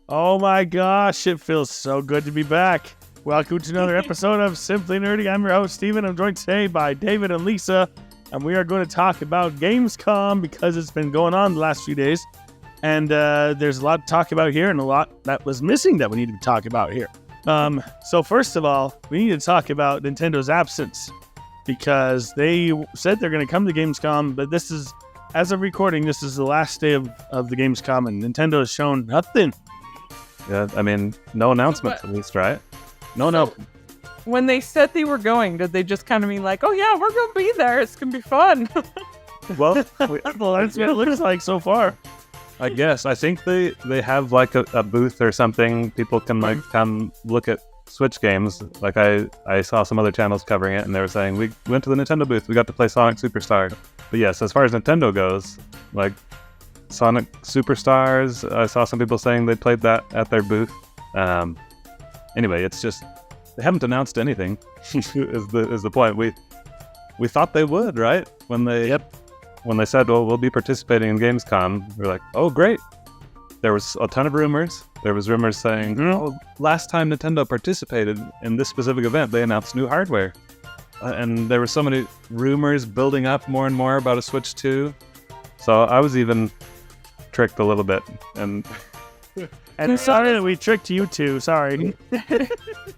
Oh my gosh, it feels so good to be back. Welcome to another episode of Simply Nerdy. I'm your host, Steven. I'm joined today by David and Lisa, and we are going to talk about Gamescom because it's been going on the last few days. And there's a lot to talk about here and a lot that was missing that we need to talk about here. So first of all, we need to talk about Nintendo's absence because they said they're going to come to Gamescom, but this is, as of recording, this is the last day of the Gamescom, and Nintendo has shown nothing. Yeah, I mean, no announcements at least, right? No. When they said they were going, did they just kind of mean like, oh yeah, we're going to be there. It's going to be fun. Well, that's what it looks like so far. I guess. I think they have like a booth or something. People can like come look at Switch games. Like I saw some other channels covering it and they were saying, we went to the Nintendo booth. We got to play Sonic Superstars. But yes, as far as Nintendo goes, like Sonic Superstars, I saw some people saying they played that at their booth. Anyway, it's just they haven't announced anything. is the point. We thought they would, right? When they said, "Oh, we'll be participating in Gamescom," we're like, "Oh, great!" There was a ton of rumors. There was rumors saying, "Oh, last time Nintendo participated in this specific event, they announced new hardware," and there were so many rumors building up more and more about a Switch 2. So I was even tricked a little bit, and sorry that we tricked you two. Sorry.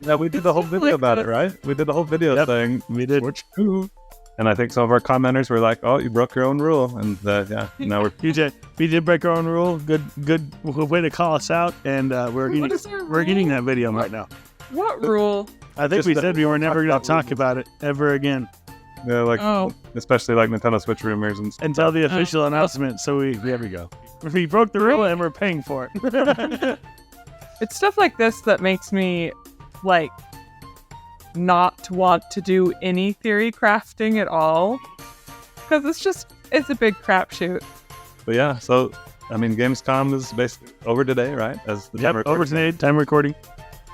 yeah, we did the whole video about it, right? We did the whole video saying we did. Switch 2. And I think some of our commenters were like, "Oh, you broke your own rule," and now we're we did break our own rule. Good way to call us out, and we're getting that video right now. What rule? I think we said we were never going to talk about it ever again. Yeah, especially like Nintendo Switch rumors and stuff. Until the official announcement. So there we go. We broke the rule and we're paying for it. It's stuff like this that makes me like not want to do any theory crafting at all, because it's a big crapshoot. But yeah, so I mean, Gamescom is basically over today, right? As the over today, time recording,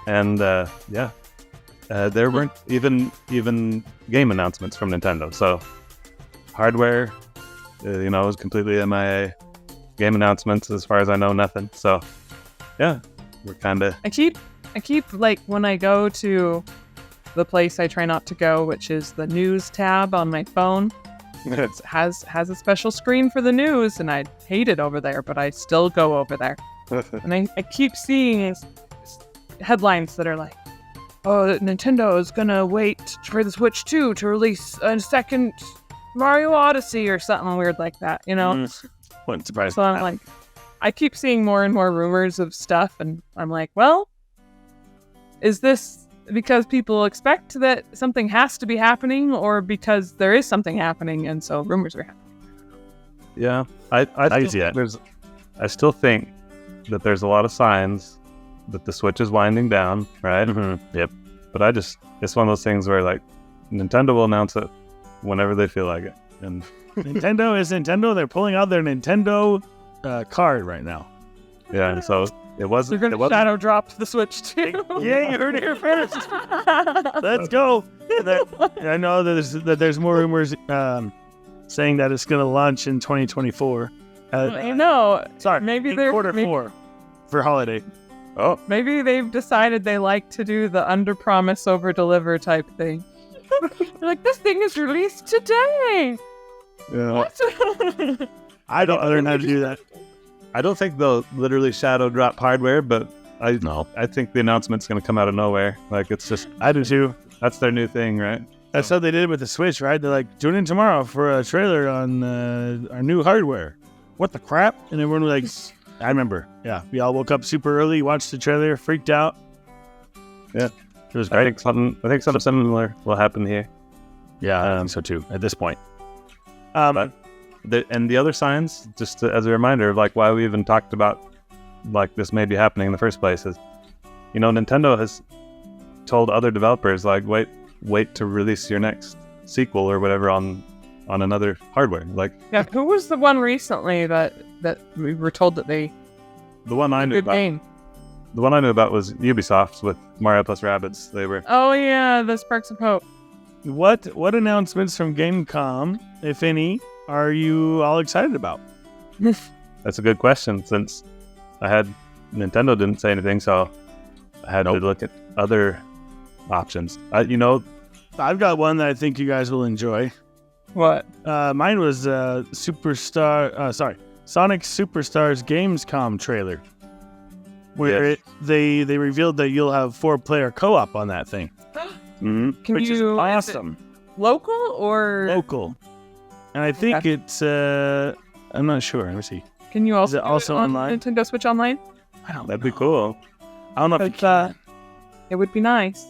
and there weren't even game announcements from Nintendo. So hardware, is completely MIA. Game announcements, as far as I know, nothing. So yeah, we're kind of. I keep like when I go to the place I try not to go, which is the news tab on my phone. It has a special screen for the news, and I hate it over there, but I still go over there. And I keep seeing headlines that are like, "Oh, Nintendo is gonna wait for the Switch 2 to release a second Mario Odyssey," or something weird like that, Wouldn't surprise me. So I'm like, I keep seeing more and more rumors of stuff, and I'm like, well, is this because people expect that something has to be happening, or because there is something happening and so rumors are happening? Yeah, I still think that there's a lot of signs that the Switch is winding down, right? Mm-hmm. Yep. But it's one of those things where like Nintendo will announce it whenever they feel like it, and Nintendo is Nintendo. They're pulling out their Nintendo card right now. Yeah, and so it wasn't. They're going to shadow drop the Switch too. Yeah, you heard it here first. Let's go. I know that there's more rumors saying that it's going to launch in 2024. I know. Sorry, maybe they're quarter 4 for holiday. Oh, maybe they've decided they like to do the under promise over deliver type thing. They're like, this thing is released today. yeah. What? I don't learn how to do that. I don't think they'll literally shadow drop hardware, but I think the announcement's going to come out of nowhere. Like it's just. I do too. That's their new thing, right? That's how they did it with the Switch, right? They're like, tune in tomorrow for a trailer on our new hardware. What the crap? And everyone was like, I remember. Yeah, we all woke up super early, watched the trailer, freaked out. Yeah, it was great. I think something similar will happen here. Yeah, I think so too. At this point. But the other signs, just as a reminder of like why we even talked about like this may be happening in the first place, is Nintendo has told other developers like wait to release your next sequel or whatever on another hardware. Like who was the one recently that we were told that they the one I knew good about game. The one I knew about was Ubisoft with Mario plus Rabbids. They were. Oh yeah, the Sparks of Hope. What announcements from Gamescom, if any, are you all excited about? That's a good question, since I had Nintendo didn't say anything, so I had to look at other options. I've got one that I think you guys will enjoy. What? Mine was Sonic Superstars Gamescom trailer, where they revealed that you'll have 4-player co-op on that thing. Which is awesome. Local or local? And I think it's I'm not sure. Let me see. Can you also Is it also on online? Nintendo Switch Online? That'd be cool. I don't know if you can. It would be nice.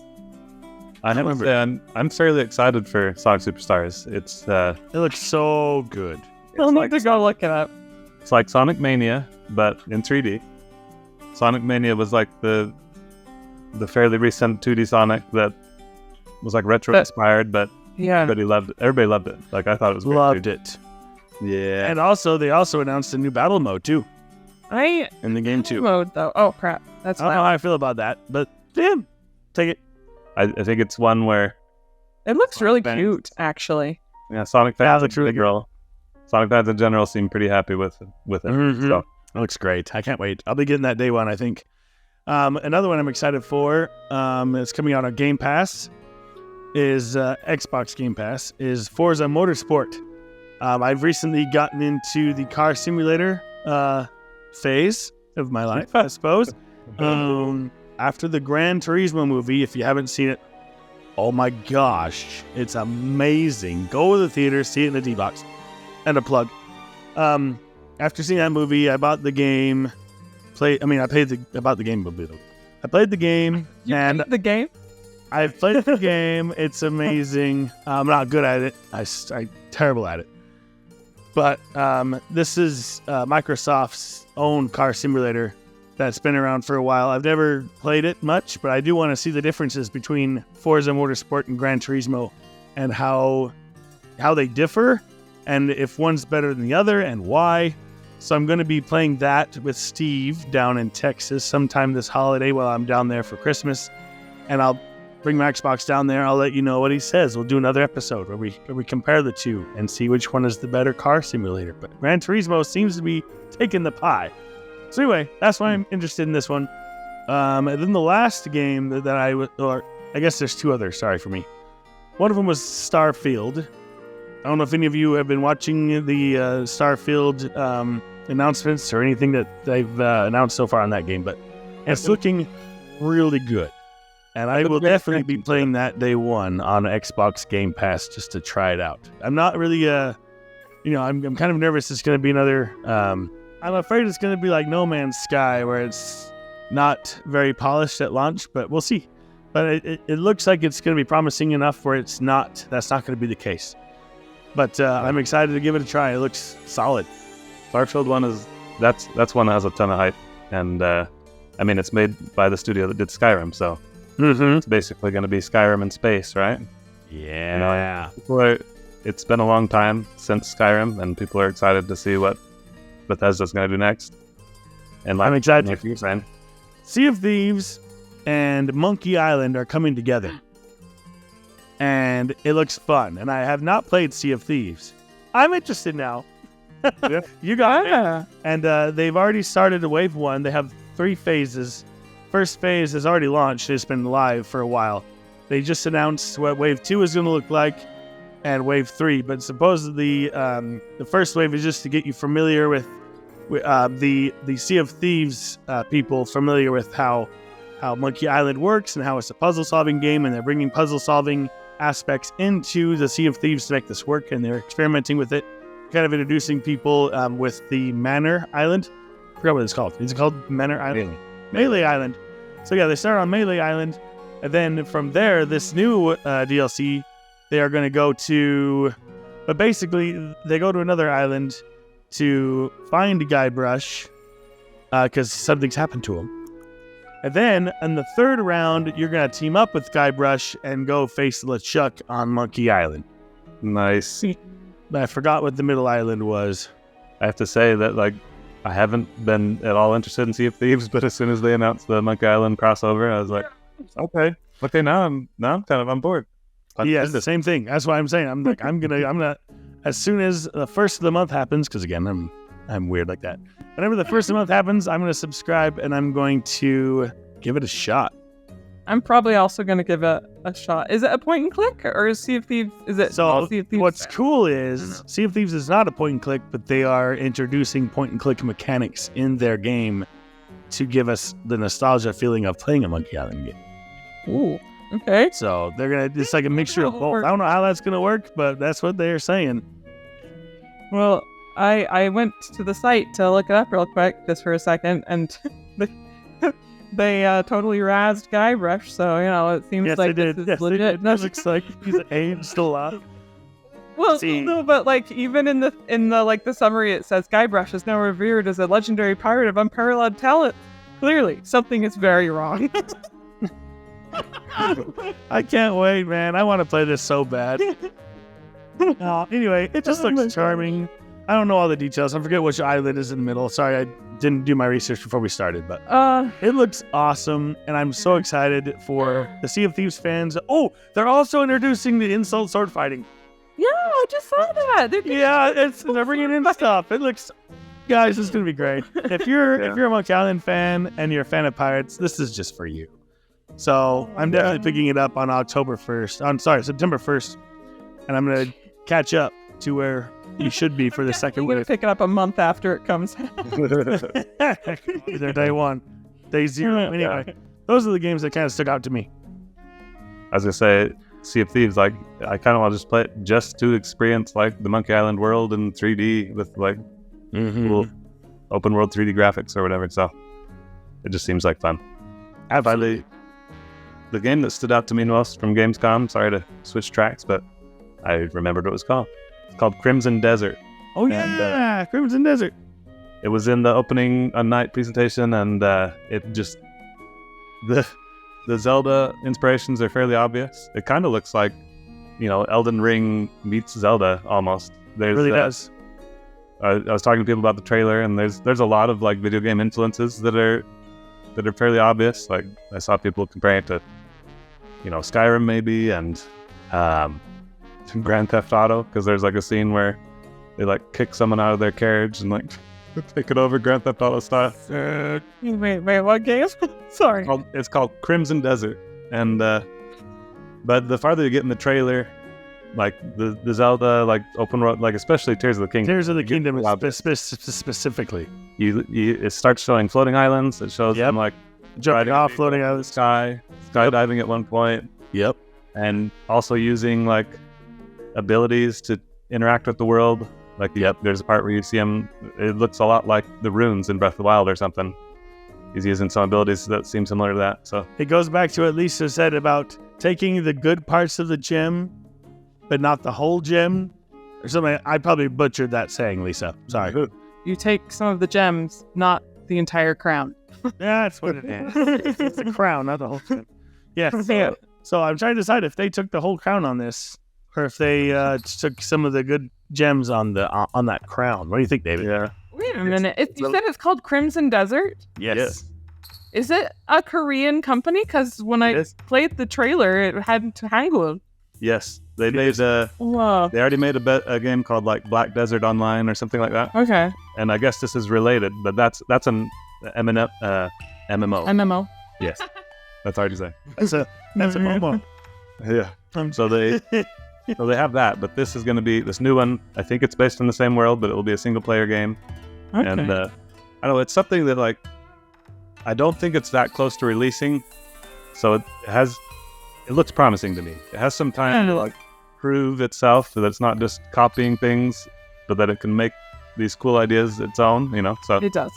I have to say, I'm fairly excited for Sonic Superstars. It looks so good. I'll need to go look it up. It's like Sonic Mania, but in 3D. Sonic Mania was like the fairly recent 2D Sonic that was like retro inspired, but everybody loved it. Like I thought it was great. Loved it. Yeah. And also they announced a new battle mode too. In the game too. Mode though. Oh crap. That's I don't know how I feel about that, but damn, take it. I think it's one where it looks really fans. cute, actually. Yeah, Sonic fans looks really good. Sonic fans in general seem pretty happy with it. Mm-hmm. So It looks great. I can't wait. I'll be getting that day one, I think. Another one I'm excited for, it's coming out on Game Pass, is Xbox Game Pass, is Forza Motorsport. I've recently gotten into the car simulator phase of my life, I suppose. After the Gran Turismo movie, if you haven't seen it, oh my gosh, it's amazing. Go to the theater, see it in the D-Box. And a plug. After seeing that movie, I bought the game. I bought the game. I played the game. Played the game? I've played the game. It's amazing. I'm not good at it. I'm terrible at it. But this is Microsoft's own car simulator that's been around for a while. I've never played it much, but I do want to see the differences between Forza Motorsport and Gran Turismo and how they differ and if one's better than the other and why. So I'm going to be playing that with Steve down in Texas sometime this holiday while I'm down there for Christmas. And I'll bring my Xbox down there. I'll let you know what he says. We'll do another episode where we compare the two and see which one is the better car simulator. But Gran Turismo seems to be taking the pie. So anyway, that's why I'm interested in this one. And then the last game that I guess there's two others, sorry for me. One of them was Starfield. I don't know if any of you have been watching the Starfield announcements or anything that they've announced so far on that game, but it's looking really good. And I will definitely be playing that day one on Xbox Game Pass just to try it out. I'm not really, I'm kind of nervous it's going to be another, I'm afraid it's going to be like No Man's Sky where it's not very polished at launch, but we'll see. But it looks like it's going to be promising enough where that's not going to be the case. But I'm excited to give it a try. It looks solid. Starfield one that's one that has a ton of hype, and it's made by the studio that did Skyrim, so it's basically going to be Skyrim in space, right? Yeah. It's been a long time since Skyrim, and people are excited to see what Bethesda's going to do next. And I'm excited. Like you're saying, Sea of Thieves and Monkey Island are coming together. And it looks fun. And I have not played Sea of Thieves. I'm interested now. You got it. And they've already started wave 1. They have 3 phases. First phase has already launched. It's been live for a while. They just announced what wave 2 is going to look like and wave 3. But supposedly the first wave is just to get you familiar with the Sea of Thieves people, familiar with how Monkey Island works and how it's a puzzle-solving game. And they're bringing puzzle-solving aspects into the Sea of Thieves to make this work, and they're experimenting with it, kind of introducing people with the Manor Island. I forgot what it's called. Is it called Manor Island? Melee Island. So yeah, they start on Melee Island, and then from there, this new DLC, they are going to go to, but basically, they go to another island to find Guybrush, because something's happened to him. And then, in the third round, you're going to team up with Guybrush and go face LeChuck on Monkey Island. Nice. But I forgot what the middle island was. I have to say that, I haven't been at all interested in Sea of Thieves, but as soon as they announced the Monkey Island crossover, I was like, okay, now I'm kind of on board. Yes, the same thing. That's why I'm saying, I'm gonna, as soon as the first of the month happens, because again, I'm I'm weird like that. Whenever the first of the month happens, I'm going to subscribe and I'm going to give it a shot. I'm probably also going to give it a shot. Is it a point and click or is Sea of Thieves? Is it So Sea of Thieves? what's cool is Sea of Thieves is not a point and click, but they are introducing point and click mechanics in their game to give us the nostalgia feeling of playing a Monkey Island game. Ooh, okay. So they're going to, it's like a mixture of both. I don't know how that's going to work, but that's what they're saying. Well, I went to the site to look it up real quick just for a second, and they totally razzed Guybrush, so, it seems Yes, like they this did. is Yes, legit. it looks like he's aged still alive. Well, See. no, but even in the summary, it says Guybrush is now revered as a legendary pirate of unparalleled talent. Clearly, something is very wrong. I can't wait, man. I want to play this so bad. Anyway, it just looks charming. I don't know all the details. I forget which island is in the middle. Sorry, I didn't do my research before we started, but it looks awesome, and I'm so excited for the Sea of Thieves fans. Oh, they're also introducing the insult sword fighting. Yeah, I just saw that. They're bringing in stuff. It looks, guys, this is gonna be great. If you're a Monkey Island fan and you're a fan of pirates, this is just for you. So I'm definitely picking it up on September 1st, and I'm gonna catch up to where you should be for the second You're gonna wave. pick it up a month after it comes out. Either day 1, day 0. Anyway, those are the games that kind of stuck out to me. I was gonna say, Sea of Thieves, I kind of want to just play it just to experience the Monkey Island world in 3D with cool open world 3D graphics or whatever. So it just seems like fun. Absolutely. The game that stood out to me most from Gamescom, sorry to switch tracks, but I remembered what it was called. It's called Crimson Desert. Oh yeah, Crimson Desert. It was in the opening night presentation, and it just the Zelda inspirations are fairly obvious. It kind of looks like, Elden Ring meets Zelda almost. It really does. I was talking to people about the trailer, and there's a lot of video game influences that are fairly obvious. I saw people comparing it to, Skyrim maybe, and Grand Theft Auto, because there's a scene where they kick someone out of their carriage and take it over Grand Theft Auto style. Wait, what game? Sorry. It's called Crimson Desert, and but the farther you get in the trailer, the Zelda open world, especially Tears of the Kingdom. Tears of the Kingdom specifically. It starts showing floating islands. It shows them jumping off, floating out of the sky, skydiving at one point. Yep. And also using abilities to interact with the world. There's a part where you see him. It looks a lot like the runes in Breath of the Wild or something. He's using some abilities that seem similar to that. So it goes back to what Lisa said about taking the good parts of the gem, but not the whole gem, or something. I probably butchered that saying, Lisa. Sorry. You take some of the gems, not the entire crown. That's what it is. It's a crown, not the whole gem. Yes. Yeah. So I'm trying to decide if they took the whole crown on this, or if they took some of the good gems on that crown. What do you think, David? yeah. Wait a minute. You said it's called Crimson Desert? Yes. Is it a Korean company? Because when I played the trailer, it had Hangul. Yes. They made Whoa. They already made a game called Black Desert Online or something like that. Okay. And I guess this is related, but that's an MMO. MMO. Yes. That's hard to say. That's a MMO. Yeah. So they have that, but this is going to be this new one. I think it's based in the same world, but it will be a single player game. Okay. And I don't know, it's something that I don't think it's that close to releasing. So it looks promising to me. It has some time to prove itself that it's not just copying things, but that it can make these cool ideas its own, so It does.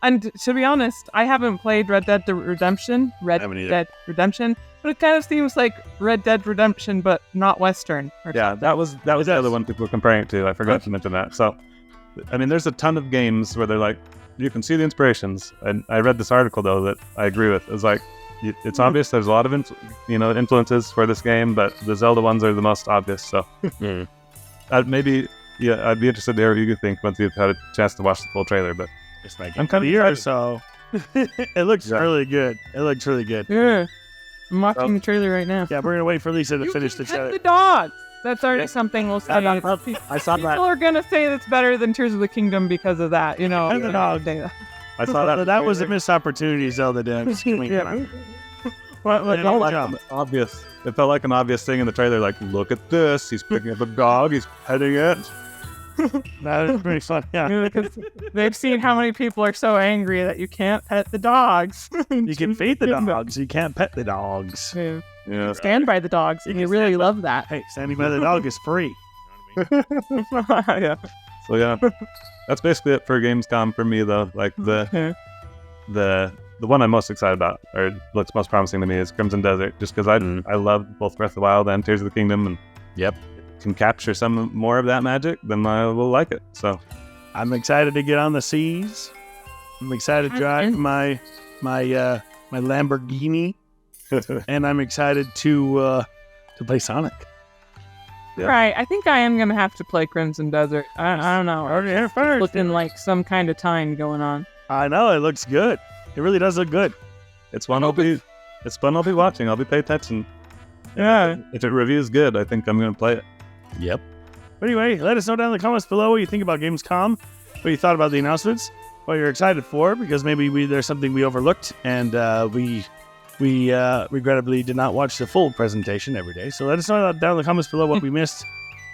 And to be honest, I haven't played Red Dead Redemption. But it kind of seems like Red Dead Redemption, but not Western. Yeah, that was the other one people were comparing it to. I forgot to mention that. So, I mean, there's a ton of games where they're you can see the inspirations. And I read this article though that I agree with. It's it's obvious there's a lot of influences for this game, but the Zelda ones are the most obvious. So, I'd be interested to hear what you think once you've had a chance to watch the full trailer. But I'm kind of excited. So it looks really good. It looks really good. Yeah. I'm watching the trailer right now. Yeah, we're gonna wait for Lisa to finish the trailer. The dogs. That's already something we'll say. I saw that. People are gonna say that's better than Tears of the Kingdom because of that, you know. And the dog. I saw that. That was a missed opportunity, Zelda did. Yeah. Obvious. It felt like an obvious thing in the trailer. Like, look at this. He's picking up a dog. He's petting it. That is pretty fun. Yeah. Because they've seen how many people are so angry that you can't pet the dogs. You can feed the dogs. You can't pet the dogs. Yeah. Yeah. Stand by the dogs, and you really love that. Hey, standing by the dog is free. Yeah. So yeah, that's basically it for Gamescom for me though. Like the one I'm most excited about, or looks most promising to me, is Crimson Desert, just because I love both Breath of the Wild and Tears of the Kingdom, and can capture some more of that magic, then I will like it. So I'm excited to get on the seas. I'm excited to drive my Lamborghini, and I'm excited to play Sonic. Yeah. Right, I think I am gonna have to play Crimson Desert. I don't know. Already here first. Looking like some kind of time going on. I know it looks good. It really does look good. it's fun. I'll be watching. I'll be paying attention. Yeah. If it reviews good, I think I'm gonna play it. Yep. But anyway, let us know down in the comments below what you think about Gamescom, what you thought about the announcements, what you're excited for, because maybe there's something we overlooked, and we regrettably did not watch the full presentation every day. So let us know down in the comments below what we missed.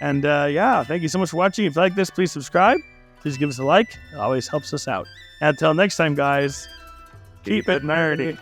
And yeah, thank you so much for watching. If you like this, please subscribe. Please give us a like. It always helps us out. And until next time, guys, keep it nerdy.